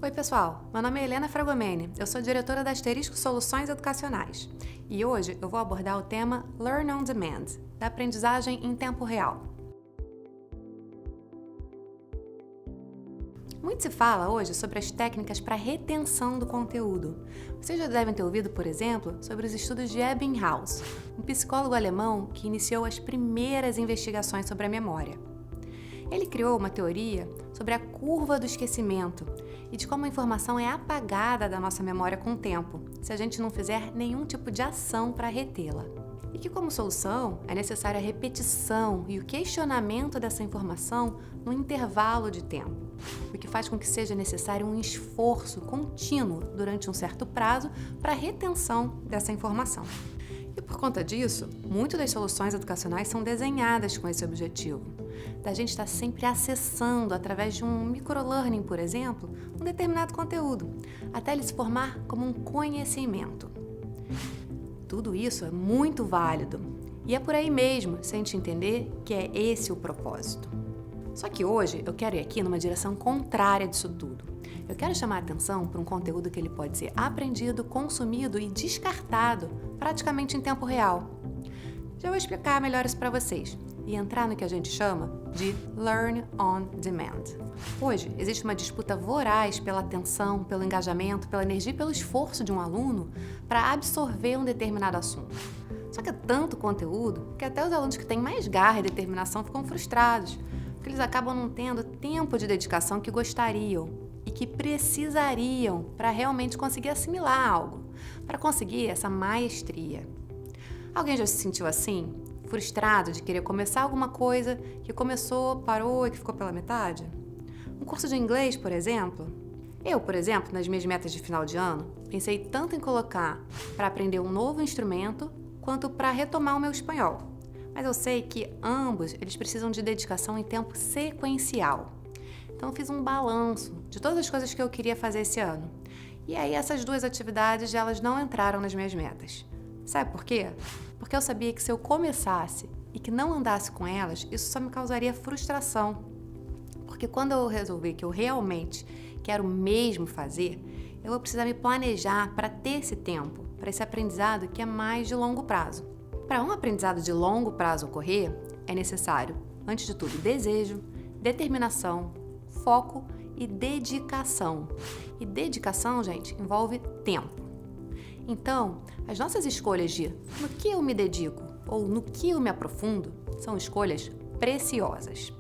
Oi pessoal, meu nome é Helena Fragomeni, eu sou diretora da Asterisco Soluções Educacionais e hoje eu vou abordar o tema Learn on Demand, da aprendizagem em tempo real. Muito se fala hoje sobre as técnicas para retenção do conteúdo. Vocês já devem ter ouvido, por exemplo, sobre os estudos de Ebbinghaus, um psicólogo alemão que iniciou as primeiras investigações sobre a memória. Ele criou uma teoria sobre a curva do esquecimento e de como a informação é apagada da nossa memória com o tempo, se a gente não fizer nenhum tipo de ação para retê-la. E que, como solução, é necessária a repetição e o questionamento dessa informação no intervalo de tempo, o que faz com que seja necessário um esforço contínuo durante um certo prazo para a retenção dessa informação. E por conta disso, muitas das soluções educacionais são desenhadas com esse objetivo, da gente estar sempre acessando, através de um microlearning, por exemplo, um determinado conteúdo, até ele se formar como um conhecimento. Tudo isso é muito válido, e é por aí mesmo, se a gente entender que é esse o propósito. Só que hoje eu quero ir aqui numa direção contrária disso tudo. Eu quero chamar a atenção para um conteúdo que ele pode ser aprendido, consumido e descartado praticamente em tempo real. Já vou explicar melhor isso para vocês e entrar no que a gente chama de Learn on Demand. Hoje, existe uma disputa voraz pela atenção, pelo engajamento, pela energia e pelo esforço de um aluno para absorver um determinado assunto. Só que é tanto conteúdo que até os alunos que têm mais garra e determinação ficam frustrados, porque eles acabam não tendo tempo de dedicação que gostariam e que precisariam para realmente conseguir assimilar algo, para conseguir essa maestria. Alguém já se sentiu assim? Frustrado de querer começar alguma coisa que começou, parou e que ficou pela metade? Um curso de inglês, por exemplo? Eu, por exemplo, nas minhas metas de final de ano, pensei tanto em colocar para aprender um novo instrumento quanto para retomar o meu espanhol. Mas eu sei que ambos eles precisam de dedicação em tempo sequencial. Então eu fiz um balanço de todas as coisas que eu queria fazer esse ano. E aí essas duas atividades elas não entraram nas minhas metas. Sabe por quê? Porque eu sabia que se eu começasse e que não andasse com elas, isso só me causaria frustração. Porque quando eu resolver que eu realmente quero mesmo fazer, eu vou precisar me planejar para ter esse tempo, para esse aprendizado que é mais de longo prazo. Para um aprendizado de longo prazo ocorrer, é necessário, antes de tudo, desejo, determinação, foco e dedicação. E dedicação, gente, envolve tempo. Então, as nossas escolhas de no que eu me dedico ou no que eu me aprofundo são escolhas preciosas.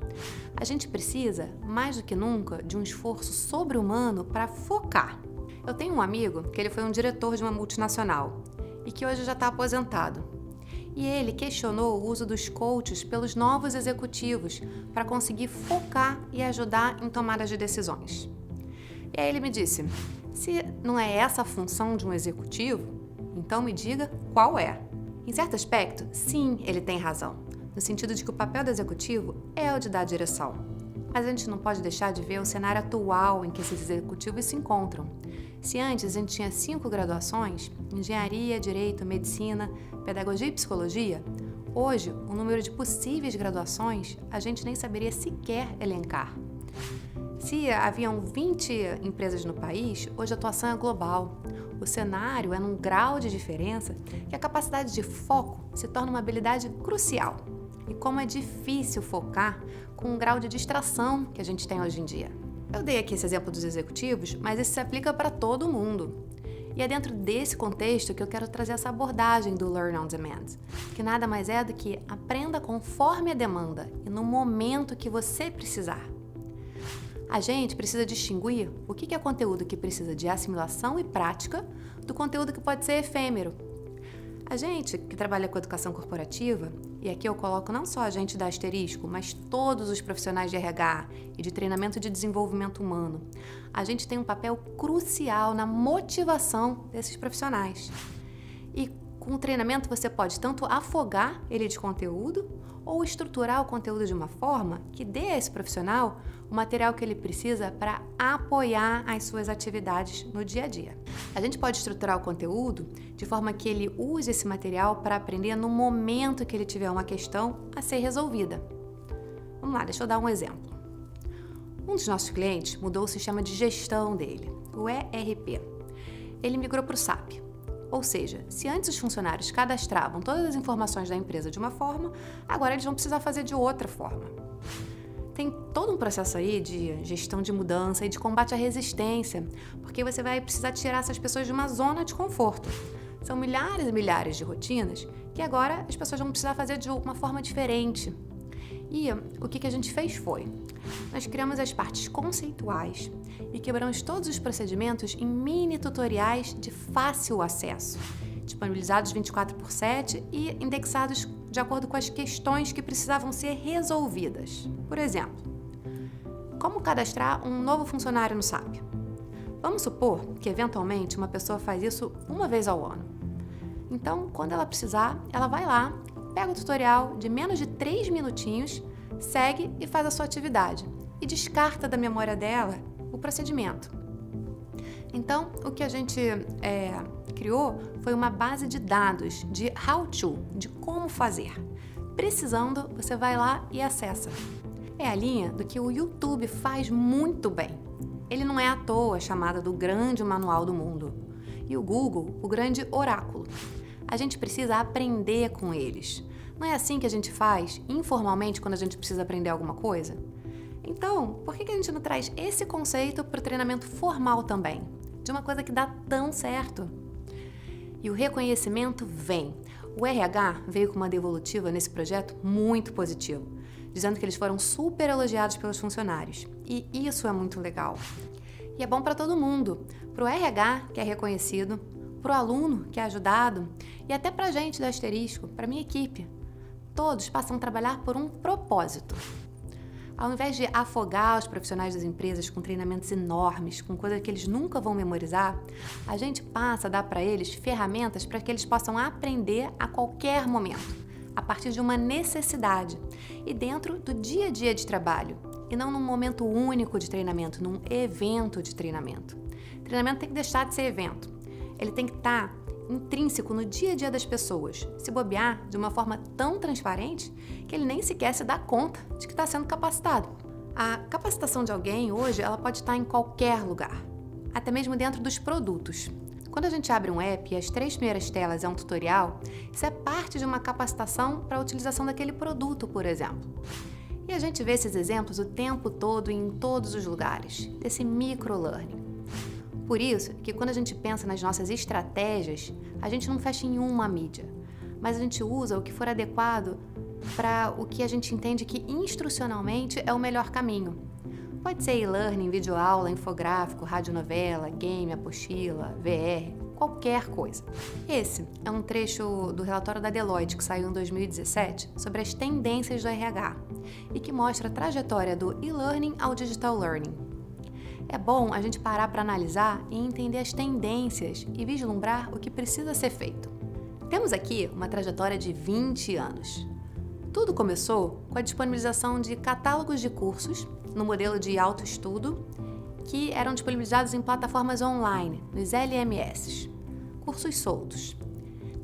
A gente precisa, mais do que nunca, de um esforço sobre-humano para focar. Eu tenho um amigo que ele foi um diretor de uma multinacional e que hoje já está aposentado. E ele questionou o uso dos coaches pelos novos executivos para conseguir focar e ajudar em tomadas de decisões. E aí ele me disse, se não é essa a função de um executivo, então me diga qual é. Em certo aspecto, sim, ele tem razão, no sentido de que o papel do executivo é o de dar direção. Mas a gente não pode deixar de ver o cenário atual em que esses executivos se encontram. Se antes a gente tinha 5 graduações, engenharia, direito, medicina, pedagogia e psicologia, hoje o número de possíveis graduações a gente nem saberia sequer elencar. Se haviam 20 empresas no país, hoje a atuação é global. O cenário é num grau de diferença que a capacidade de foco se torna uma habilidade crucial. E como é difícil focar com o grau de distração que a gente tem hoje em dia. Eu dei aqui esse exemplo dos executivos, mas isso se aplica para todo mundo. E é dentro desse contexto que eu quero trazer essa abordagem do Learn on Demand, que nada mais é do que aprenda conforme a demanda e no momento que você precisar. A gente precisa distinguir o que é conteúdo que precisa de assimilação e prática do conteúdo que pode ser efêmero. A gente que trabalha com educação corporativa, e aqui eu coloco não só a gente da Asterisco, mas todos os profissionais de RH e de treinamento de desenvolvimento humano, a gente tem um papel crucial na motivação desses profissionais. E com o treinamento você pode tanto afogar ele de conteúdo ou estruturar o conteúdo de uma forma que dê a esse profissional o material que ele precisa para apoiar as suas atividades no dia a dia. A gente pode estruturar o conteúdo de forma que ele use esse material para aprender no momento que ele tiver uma questão a ser resolvida. Vamos lá, deixa eu dar um exemplo. Um dos nossos clientes mudou o sistema de gestão dele. o ERP. Ele migrou para o SAP. Ou seja, se antes os funcionários cadastravam todas as informações da empresa de uma forma, agora eles vão precisar fazer de outra forma. Tem todo um processo aí de gestão de mudança e de combate à resistência, porque você vai precisar tirar essas pessoas de uma zona de conforto. São milhares e milhares de rotinas que agora as pessoas vão precisar fazer de uma forma diferente. E o que a gente fez foi, nós criamos as partes conceituais e quebramos todos os procedimentos em mini tutoriais de fácil acesso, disponibilizados 24/7 e indexados de acordo com as questões que precisavam ser resolvidas. Por exemplo, como cadastrar um novo funcionário no SAP? Vamos supor que, eventualmente, uma pessoa faz isso uma vez ao ano. Então, quando ela precisar, ela vai lá, pega o tutorial de menos de 3 minutinhos, segue e faz a sua atividade e descarta da memória dela o procedimento. Então, o que a gente criou foi uma base de dados de how to, de como fazer. Precisando, você vai lá e acessa. É a linha do que o YouTube faz muito bem. Ele não é à toa chamado do grande manual do mundo. E o Google, o grande oráculo. A gente precisa aprender com eles. Não é assim que a gente faz, informalmente, quando a gente precisa aprender alguma coisa? Então, por que a gente não traz esse conceito para o treinamento formal também? De uma coisa que dá tão certo. E o reconhecimento vem. O RH veio com uma devolutiva nesse projeto muito positivo, dizendo que eles foram super elogiados pelos funcionários. E isso é muito legal. E é bom para todo mundo. Para o RH, que é reconhecido, para o aluno, que é ajudado, e até para a gente do Asterisco, para a minha equipe. Todos passam a trabalhar por um propósito. Ao invés de afogar os profissionais das empresas com treinamentos enormes, com coisas que eles nunca vão memorizar, a gente passa a dar para eles ferramentas para que eles possam aprender a qualquer momento, a partir de uma necessidade e dentro do dia a dia de trabalho, e não num momento único de treinamento, num evento de treinamento. Treinamento tem que deixar de ser evento. Ele tem que estar intrínseco no dia a dia das pessoas, se bobear de uma forma tão transparente que ele nem sequer se dá conta de que está sendo capacitado. A capacitação de alguém hoje ela pode estar em qualquer lugar, até mesmo dentro dos produtos. Quando a gente abre um app e as 3 primeiras telas é um tutorial, isso é parte de uma capacitação para a utilização daquele produto, por exemplo. E a gente vê esses exemplos o tempo todo e em todos os lugares, desse microlearning. Por isso que quando a gente pensa nas nossas estratégias, a gente não fecha em uma mídia, mas a gente usa o que for adequado para o que a gente entende que instrucionalmente é o melhor caminho. Pode ser e-learning, videoaula, infográfico, radionovela, game, apostila, VR, qualquer coisa. Esse é um trecho do relatório da Deloitte que saiu em 2017 sobre as tendências do RH e que mostra a trajetória do e-learning ao digital learning. É bom a gente parar para analisar e entender as tendências e vislumbrar o que precisa ser feito. Temos aqui uma trajetória de 20 anos. Tudo começou com a disponibilização de catálogos de cursos no modelo de autoestudo que eram disponibilizados em plataformas online, nos LMS, cursos soltos.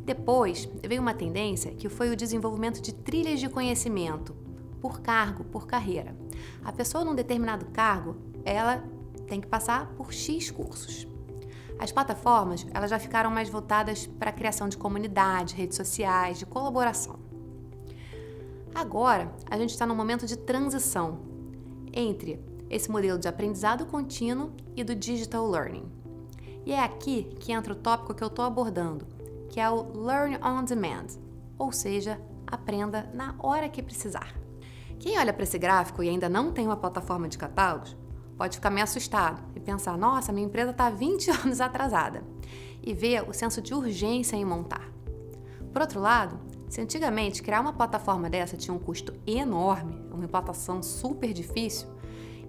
Depois veio uma tendência que foi o desenvolvimento de trilhas de conhecimento, por cargo, por carreira. A pessoa num determinado cargo, ela tem que passar por X cursos. As plataformas elas já ficaram mais voltadas para a criação de comunidade, redes sociais, de colaboração. Agora, a gente está num momento de transição entre esse modelo de aprendizado contínuo e do digital learning. E é aqui que entra o tópico que eu estou abordando, que é o Learn on Demand, ou seja, aprenda na hora que precisar. Quem olha para esse gráfico e ainda não tem uma plataforma de catálogos, pode ficar meio assustado e pensar, nossa, minha empresa está 20 anos atrasada, e ver o senso de urgência em montar. Por outro lado, se antigamente criar uma plataforma dessa tinha um custo enorme, uma implantação super difícil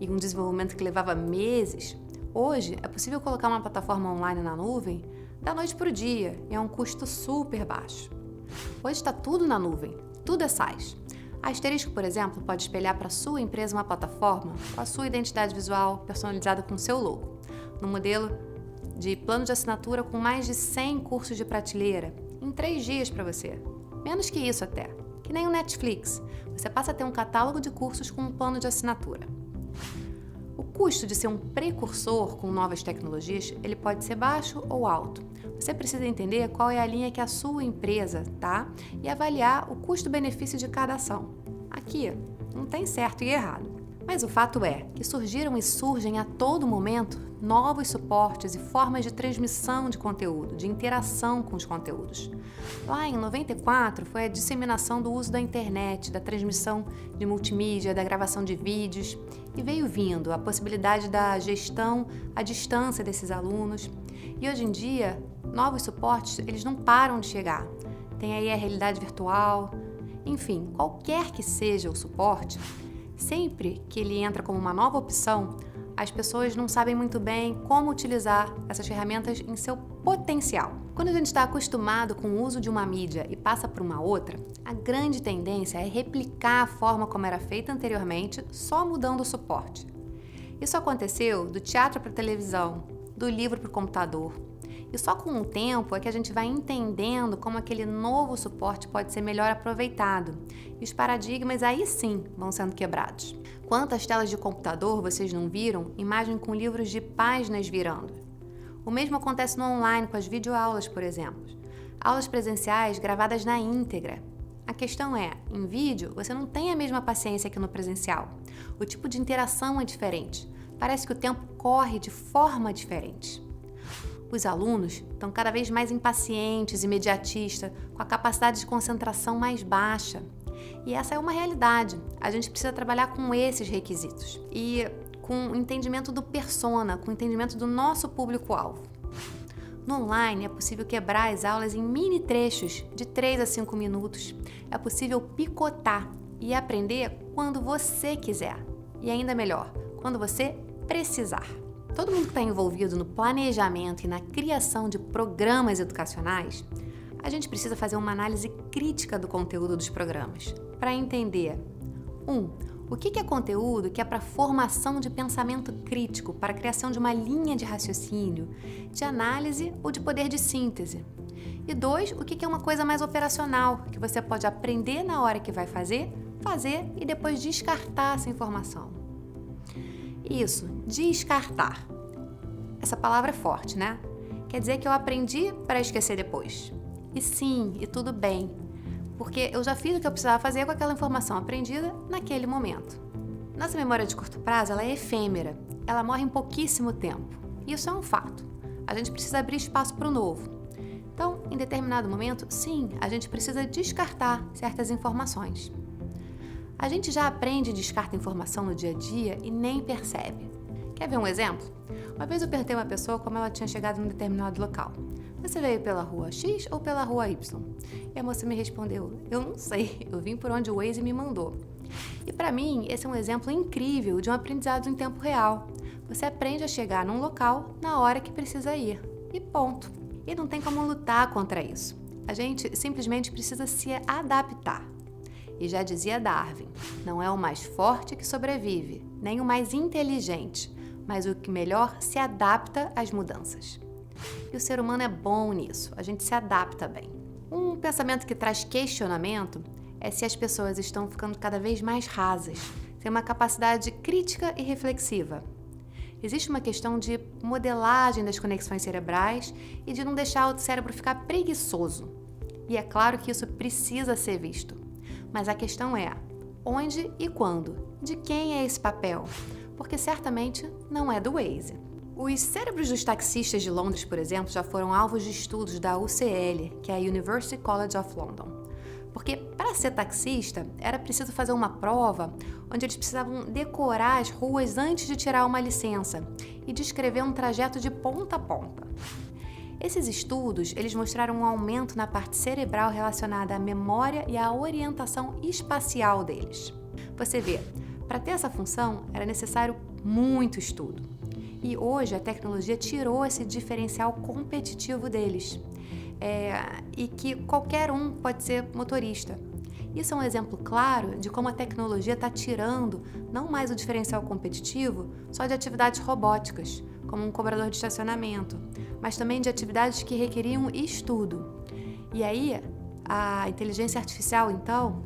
e um desenvolvimento que levava meses, hoje é possível colocar uma plataforma online na nuvem da noite para o dia e é um custo super baixo. Hoje está tudo na nuvem, tudo é SaaS. A Asterisco, por exemplo, pode espelhar para a sua empresa uma plataforma com a sua identidade visual personalizada com o seu logo, no modelo de plano de assinatura com mais de 100 cursos de prateleira, em 3 dias para você. Menos que isso até, que nem o Netflix. Você passa a ter um catálogo de cursos com um plano de assinatura. O custo de ser um precursor com novas tecnologias, ele pode ser baixo ou alto. Você precisa entender qual é a linha que a sua empresa tá e avaliar o custo-benefício de cada ação. Aqui não tem certo e errado. Mas o fato é que surgiram e surgem a todo momento novos suportes e formas de transmissão de conteúdo, de interação com os conteúdos. Lá em 94 foi a disseminação do uso da internet, da transmissão de multimídia, da gravação de vídeos, e veio vindo a possibilidade da gestão à distância desses alunos. E hoje em dia, novos suportes, eles não param de chegar. Tem aí a realidade virtual, enfim, qualquer que seja o suporte, sempre que ele entra como uma nova opção, as pessoas não sabem muito bem como utilizar essas ferramentas em seu potencial. Quando a gente está acostumado com o uso de uma mídia e passa para uma outra, a grande tendência é replicar a forma como era feita anteriormente, só mudando o suporte. Isso aconteceu do teatro para a televisão, do livro para o computador. E só com o tempo é que a gente vai entendendo como aquele novo suporte pode ser melhor aproveitado. E os paradigmas aí sim vão sendo quebrados. Quantas telas de computador vocês não viram? Imagem com livros de páginas virando. O mesmo acontece no online com as videoaulas, por exemplo. Aulas presenciais gravadas na íntegra. A questão é, em vídeo você não tem a mesma paciência que no presencial. O tipo de interação é diferente. Parece que o tempo corre de forma diferente. Os alunos estão cada vez mais impacientes, imediatistas, com a capacidade de concentração mais baixa. E essa é uma realidade. A gente precisa trabalhar com esses requisitos e com o entendimento do persona, com o entendimento do nosso público-alvo. No online é possível quebrar as aulas em mini trechos de 3 a 5 minutos. É possível picotar e aprender quando você quiser. E ainda melhor, quando você precisar. Todo mundo que está envolvido no planejamento e na criação de programas educacionais, a gente precisa fazer uma análise crítica do conteúdo dos programas para entender: o que é conteúdo que é para formação de pensamento crítico, para a criação de uma linha de raciocínio, de análise ou de poder de síntese. E 2, o que é uma coisa mais operacional, que você pode aprender na hora que vai fazer e depois descartar essa informação. Isso, descartar. Essa palavra é forte, né? Quer dizer que eu aprendi para esquecer depois. E sim, e tudo bem, porque eu já fiz o que eu precisava fazer com aquela informação aprendida naquele momento. Nossa memória de curto prazo, ela é efêmera, ela morre em pouquíssimo tempo. Isso é um fato. A gente precisa abrir espaço para o novo. Então, em determinado momento, sim, a gente precisa descartar certas informações. A gente já aprende e descarta informação no dia a dia e nem percebe. Quer ver um exemplo? Uma vez eu perguntei a uma pessoa como ela tinha chegado em um determinado local. Você veio pela rua X ou pela rua Y? E a moça me respondeu: eu não sei, eu vim por onde o Waze me mandou. E para mim, esse é um exemplo incrível de um aprendizado em tempo real. Você aprende a chegar num local na hora que precisa ir. E ponto. E não tem como lutar contra isso. A gente simplesmente precisa se adaptar. E já dizia Darwin, não é o mais forte que sobrevive, nem o mais inteligente, mas o que melhor se adapta às mudanças. E o ser humano é bom nisso, a gente se adapta bem. Um pensamento que traz questionamento é se as pessoas estão ficando cada vez mais rasas, sem uma capacidade crítica e reflexiva. Existe uma questão de modelagem das conexões cerebrais e de não deixar o cérebro ficar preguiçoso. E é claro que isso precisa ser visto. Mas a questão é, onde e quando? De quem é esse papel? Porque certamente não é do Waze. Os cérebros dos taxistas de Londres, por exemplo, já foram alvos de estudos da UCL, que é a University College of London. Porque para ser taxista, era preciso fazer uma prova onde eles precisavam decorar as ruas antes de tirar uma licença e descrever um trajeto de ponta a ponta. Esses estudos, eles mostraram um aumento na parte cerebral relacionada à memória e à orientação espacial deles. Você vê, para ter essa função era necessário muito estudo. E hoje a tecnologia tirou esse diferencial competitivo deles. E que qualquer um pode ser motorista. Isso é um exemplo claro de como a tecnologia está tirando não mais o diferencial competitivo só de atividades robóticas, como um cobrador de estacionamento, mas também de atividades que requeriam estudo. E aí, a inteligência artificial, então,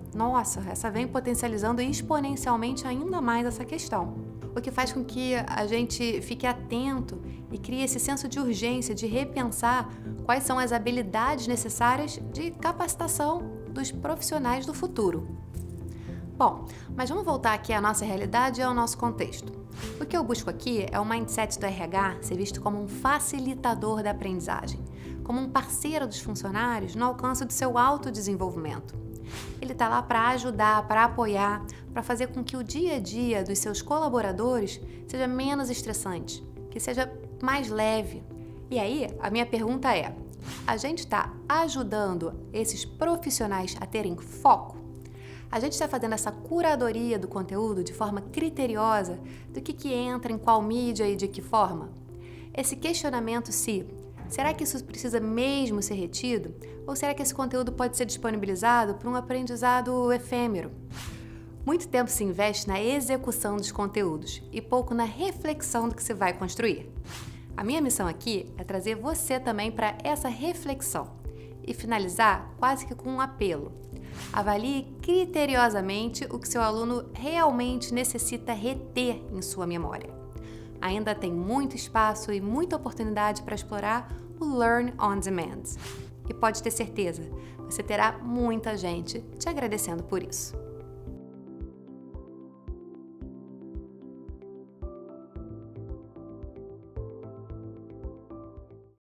essa vem potencializando exponencialmente ainda mais essa questão. o que faz com que a gente fique atento e crie esse senso de urgência de repensar quais são as habilidades necessárias de capacitação dos profissionais do futuro. Bom, mas vamos voltar aqui à nossa realidade e ao nosso contexto. O que eu busco aqui é o mindset do RH ser visto como um facilitador da aprendizagem, como um parceiro dos funcionários no alcance do seu autodesenvolvimento. Ele está lá para ajudar, para apoiar, para fazer com que o dia a dia dos seus colaboradores seja menos estressante, que seja mais leve. E aí, a minha pergunta é: a gente está ajudando esses profissionais a terem foco? A gente está fazendo essa curadoria do conteúdo de forma criteriosa do que entra em qual mídia e de que forma? Esse questionamento será que isso precisa mesmo ser retido? Ou será que esse conteúdo pode ser disponibilizado para um aprendizado efêmero? Muito tempo se investe na execução dos conteúdos e pouco na reflexão do que se vai construir. A minha missão aqui é trazer você também para essa reflexão e finalizar quase que com um apelo. Avalie criteriosamente o que seu aluno realmente necessita reter em sua memória. Ainda tem muito espaço e muita oportunidade para explorar o Learn on Demand. E pode ter certeza, você terá muita gente te agradecendo por isso.